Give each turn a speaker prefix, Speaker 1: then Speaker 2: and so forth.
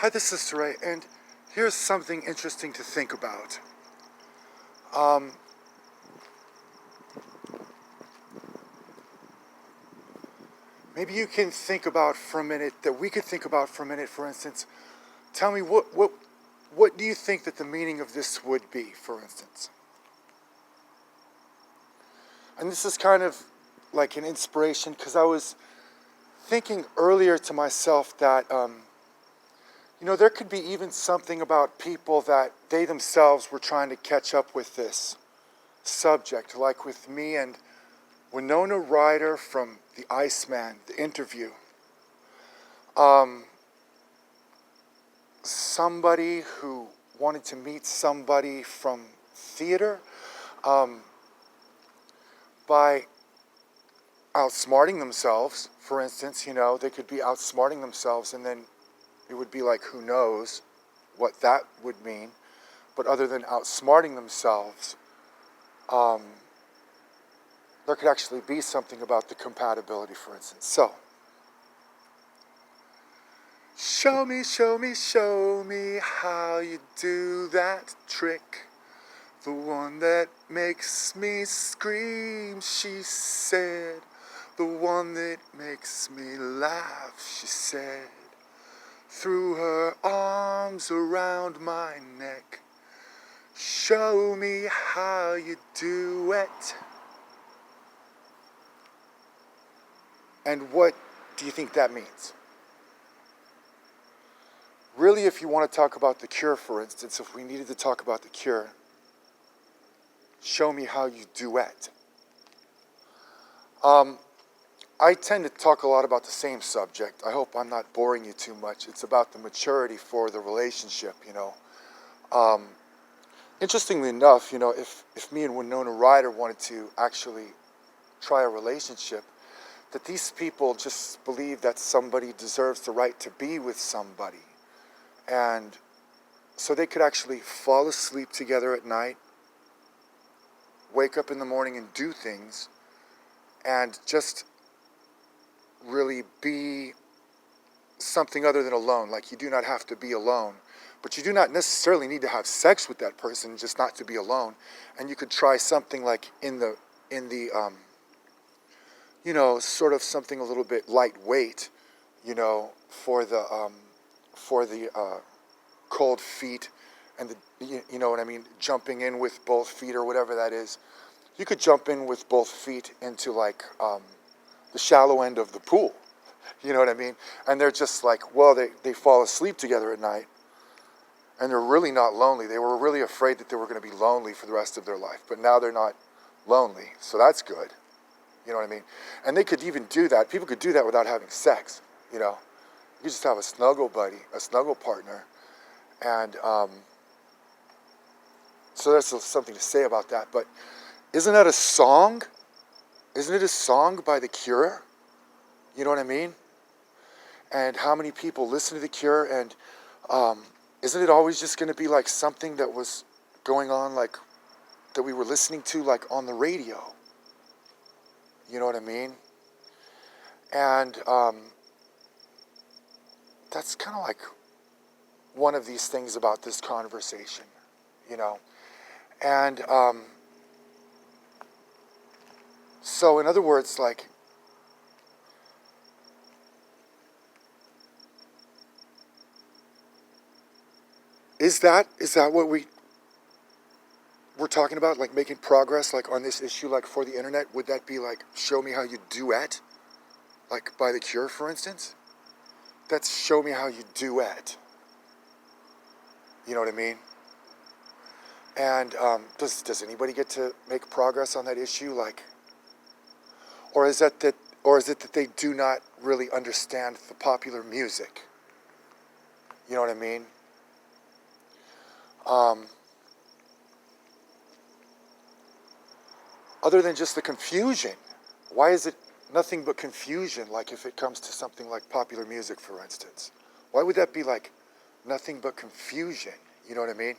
Speaker 1: Hi, this is Saray, and here's something interesting to think about. Maybe you can think about for a minute, that we could think about for a minute, for instance. Tell me, what do you think that the meaning of this would be, for instance? And this is kind of like an inspiration, because I was thinking earlier to myself that, there could be even something about people that they themselves were trying to catch up with this subject, like with me and Winona Ryder from The Iceman, the interview. Somebody who wanted to meet somebody from theater, by outsmarting themselves, for instance, they could be outsmarting themselves, and then it would be like, who knows what that would mean. But other than outsmarting themselves, there could actually be something about the compatibility, for instance. So, show me, show me, show me how you do that trick. The one that makes me scream, she said. The one that makes me laugh, she said. Threw her arms around my neck. Show me how you do it. And what do you think that means? Really, if you want to talk about the Cure, for instance, if we needed to talk about the Cure, show me how you duet. I tend to talk a lot about the same subject. I hope I'm not boring you too much. It's about the maturity for the relationship, Interestingly enough, if me and Winona Ryder wanted to actually try a relationship, that these people just believe that somebody deserves the right to be with somebody. And so they could actually fall asleep together at night, wake up in the morning and do things, and just really be something other than alone. Like, you do not have to be alone, but you do not necessarily need to have sex with that person just not to be alone. And you could try something like in the sort of something a little bit lightweight, for the cold feet and you know what I mean, jumping in with both feet or whatever that is. You could jump in with both feet into like the shallow end of the pool, you know what I mean? And they're just like, well, they fall asleep together at night, and they're really not lonely. They were really afraid that they were going to be lonely for the rest of their life, but now they're not lonely, so that's good. You know what I mean? And they could even do that. People could do that without having sex, You just have a snuggle buddy, a snuggle partner. And so there's something to say about that. But isn't that a song? Isn't it a song by The Cure? You know what I mean? And how many people listen to The Cure? And isn't it always just going to be like something that was going on, like that we were listening to, like on the radio? You know what I mean? And that's kind of like one of these things about this conversation, And so in other words, like, is that what we're talking about, like making progress, like on this issue, like for the internet? Would that be like, show me how you duet, like by The Cure, for instance? That's show me how you duet. You know what I mean? And does anybody get to make progress on that issue, like, or is it that they do not really understand the popular music? You know what I mean? Other than just the confusion, why is it nothing but confusion? Like if it comes to something like popular music, for instance, why would that be like nothing but confusion? You know what I mean?